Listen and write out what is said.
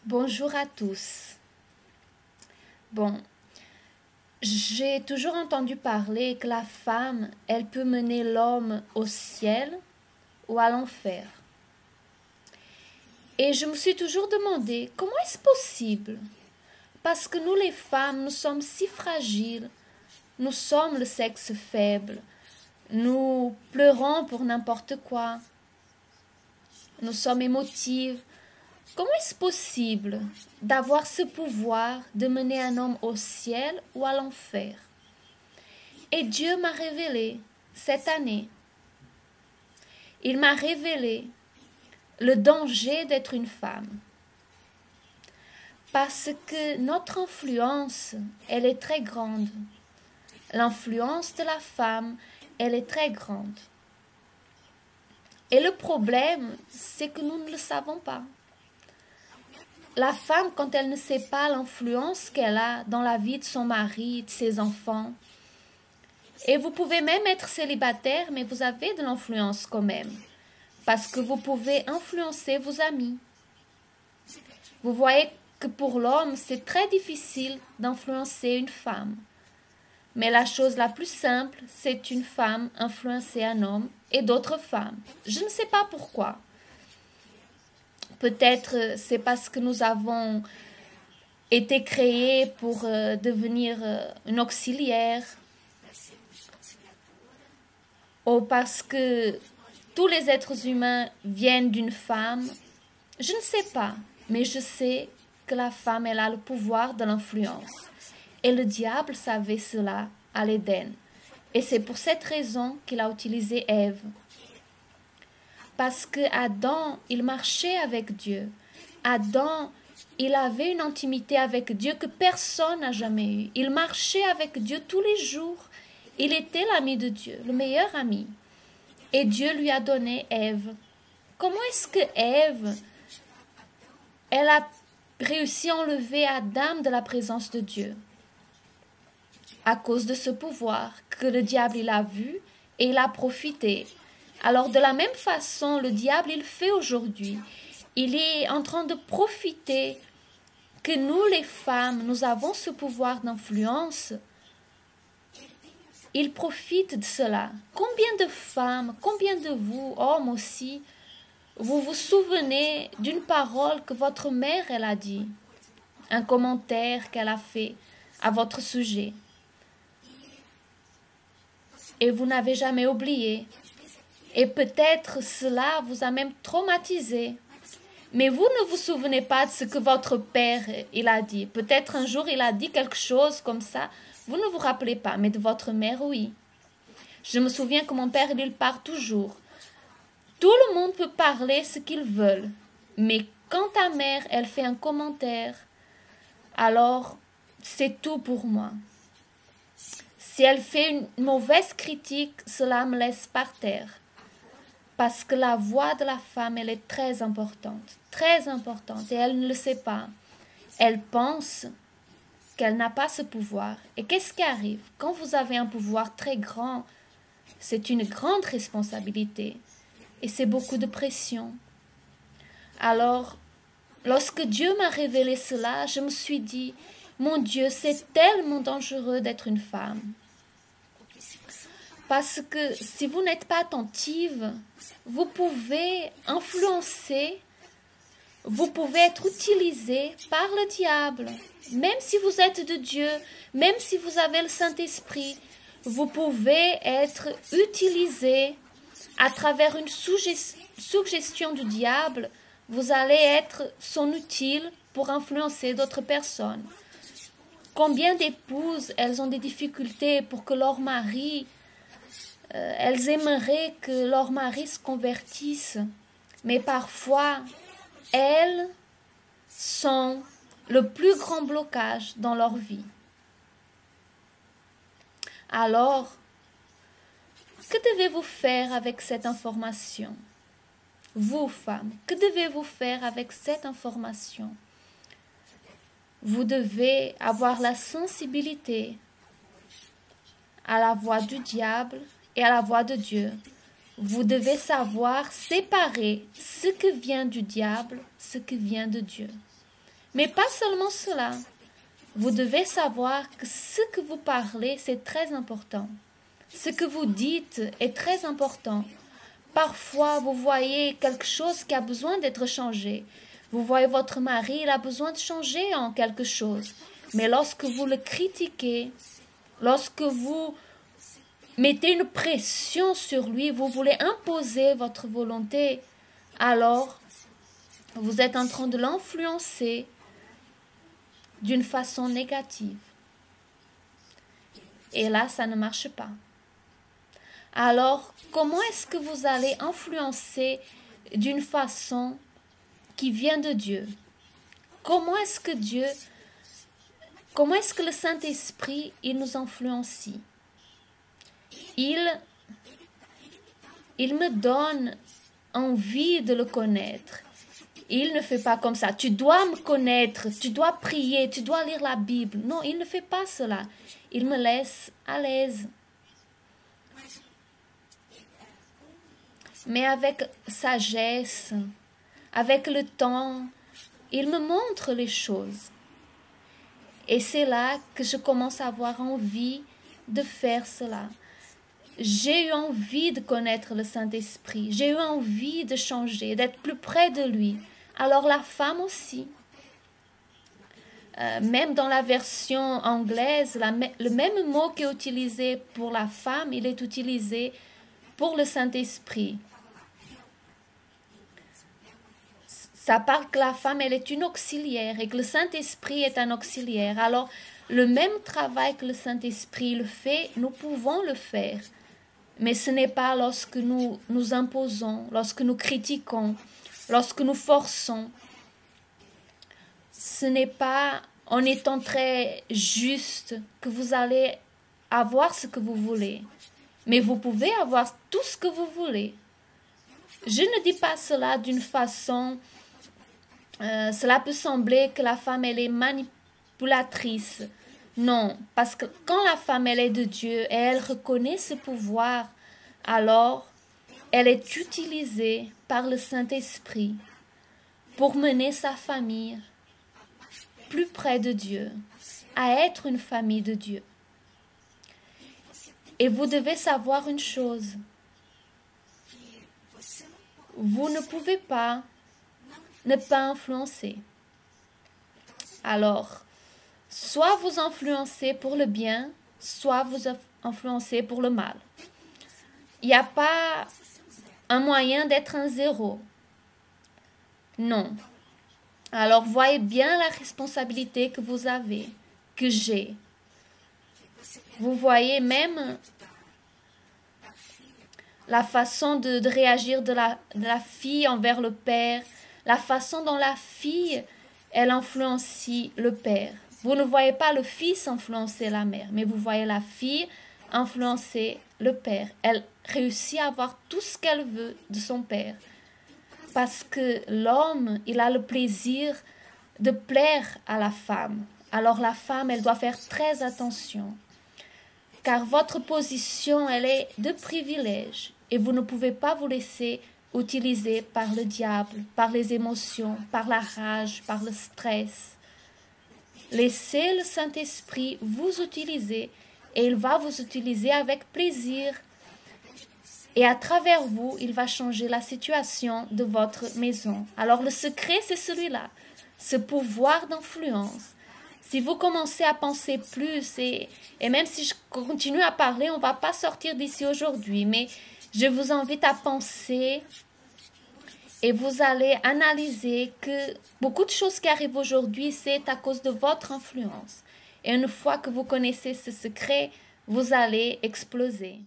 Bonjour à tous. Bon, j'ai toujours entendu parler que la femme, elle peut mener l'homme au ciel ou à l'enfer. Et je me suis toujours demandé comment est-ce possible? Parce que nous les femmes, nous sommes si fragiles, nous sommes le sexe faible, nous pleurons pour n'importe quoi, nous sommes émotives. Comment est-ce possible d'avoir ce pouvoir de mener un homme au ciel ou à l'enfer? Et Dieu m'a révélé cette année. Il m'a révélé le danger d'être une femme. Parce que notre influence, elle est très grande. L'influence de la femme, elle est très grande. Et le problème, c'est que nous ne le savons pas. La femme, quand elle ne sait pas l'influence qu'elle a dans la vie de son mari, de ses enfants, et vous pouvez même être célibataire, mais vous avez de l'influence quand même, parce que vous pouvez influencer vos amis. Vous voyez que pour l'homme, c'est très difficile d'influencer une femme. Mais la chose la plus simple, c'est une femme influencer un homme et d'autres femmes. Je ne sais pas pourquoi. Peut-être c'est parce que nous avons été créés pour devenir une auxiliaire, ou parce que tous les êtres humains viennent d'une femme. Je ne sais pas, mais je sais que la femme, elle a le pouvoir de l'influence. Et le diable savait cela à l'Éden. Et c'est pour cette raison qu'il a utilisé Ève. Parce que Adam, il marchait avec Dieu. Adam, il avait une intimité avec Dieu que personne n'a jamais eue. Il marchait avec Dieu tous les jours. Il était l'ami de Dieu, le meilleur ami. Et Dieu lui a donné Ève. Comment est-ce que Ève, elle a réussi à enlever Adam de la présence de Dieu? À cause de ce pouvoir que le diable il a vu et il a profité. Alors de la même façon, le diable il fait aujourd'hui. Il est en train de profiter que nous les femmes, nous avons ce pouvoir d'influence. Il profite de cela. Combien de femmes, combien de vous, hommes aussi, vous vous souvenez d'une parole que votre mère elle a dit, un commentaire qu'elle a fait à votre sujet, et vous n'avez jamais oublié. Et peut-être cela vous a même traumatisé. Mais vous ne vous souvenez pas de ce que votre père il a dit. Peut-être un jour il a dit quelque chose comme ça. Vous ne vous rappelez pas, mais de votre mère, oui. Je me souviens que mon père, il parle toujours. Tout le monde peut parler ce qu'ils veulent. Mais quand ta mère, elle fait un commentaire, alors c'est tout pour moi. Si elle fait une mauvaise critique, cela me laisse par terre. Parce que la voix de la femme, elle est très importante, et elle ne le sait pas. Elle pense qu'elle n'a pas ce pouvoir. Et qu'est-ce qui arrive? Quand vous avez un pouvoir très grand, c'est une grande responsabilité et c'est beaucoup de pression. Alors, lorsque Dieu m'a révélé cela, je me suis dit, mon Dieu, c'est tellement dangereux d'être une femme. Parce que si vous n'êtes pas attentive, vous pouvez influencer, vous pouvez être utilisé par le diable. Même si vous êtes de Dieu, même si vous avez le Saint-Esprit, vous pouvez être utilisé à travers une suggestion du diable. Vous allez être son utile pour influencer d'autres personnes. Combien d'épouses, elles ont des difficultés pour que leur mari... elles aimeraient que leur mari se convertisse, mais parfois, elles sont le plus grand blocage dans leur vie. Alors, que devez-vous faire avec cette information? Vous, femmes, que devez-vous faire avec cette information? Vous devez avoir la sensibilité à la voix du diable et à la voix de Dieu. Vous devez savoir séparer ce que vient du diable, ce qui vient de Dieu. Mais pas seulement cela. Vous devez savoir que ce que vous parlez, c'est très important. Ce que vous dites est très important. Parfois, vous voyez quelque chose qui a besoin d'être changé. Vous voyez votre mari, il a besoin de changer en quelque chose. Mais lorsque vous le critiquez, lorsque vous mettez une pression sur lui, vous voulez imposer votre volonté, alors vous êtes en train de l'influencer d'une façon négative. Et là, ça ne marche pas. Alors, comment est-ce que vous allez influencer d'une façon qui vient de Dieu? Comment est-ce que le Saint-Esprit, il nous influencie? Il me donne envie de le connaître. Il ne fait pas comme ça. Tu dois me connaître, tu dois prier, tu dois lire la Bible. Non, il ne fait pas cela. Il me laisse à l'aise. Mais avec sagesse, avec le temps, il me montre les choses. Et c'est là que je commence à avoir envie de faire cela. J'ai eu envie de connaître le Saint-Esprit. J'ai eu envie de changer, d'être plus près de lui. Alors la femme aussi. Même dans la version anglaise, le même mot qui est utilisé pour la femme, il est utilisé pour le Saint-Esprit. Ça parle que la femme, elle est une auxiliaire et que le Saint-Esprit est un auxiliaire. Alors, le même travail que le Saint-Esprit le fait, nous pouvons le faire. Mais ce n'est pas lorsque nous nous imposons, lorsque nous critiquons, lorsque nous forçons. Ce n'est pas en étant très juste que vous allez avoir ce que vous voulez. Mais vous pouvez avoir tout ce que vous voulez. Je ne dis pas cela d'une façon... cela peut sembler que la femme, elle est manipulatrice. Non, parce que quand la femme, elle est de Dieu et elle reconnaît ce pouvoir, alors elle est utilisée par le Saint-Esprit pour mener sa famille plus près de Dieu, à être une famille de Dieu. Et vous devez savoir une chose. Vous ne pouvez pas ne pas influencer. Alors, soit vous influencez pour le bien, soit vous influencez pour le mal. Il n'y a pas un moyen d'être un zéro. Non. Alors, voyez bien la responsabilité que vous avez, que j'ai. Vous voyez même la façon de réagir de la fille envers le père, la façon dont la fille, elle influencie le père. Vous ne voyez pas le fils influencer la mère, mais vous voyez la fille influencer le père. Elle réussit à avoir tout ce qu'elle veut de son père. Parce que l'homme, il a le plaisir de plaire à la femme. Alors la femme, elle doit faire très attention. Car votre position, elle est de privilège. Et vous ne pouvez pas vous laisser utilisé par le diable, par les émotions, par la rage, par le stress. Laissez le Saint-Esprit vous utiliser et il va vous utiliser avec plaisir. Et à travers vous, il va changer la situation de votre maison. Alors le secret, c'est celui-là, ce pouvoir d'influence. Si vous commencez à penser plus, et même si je continue à parler, on ne va pas sortir d'ici aujourd'hui, mais je vous invite à penser et vous allez analyser que beaucoup de choses qui arrivent aujourd'hui, c'est à cause de votre influence. Et une fois que vous connaissez ce secret, vous allez exploser.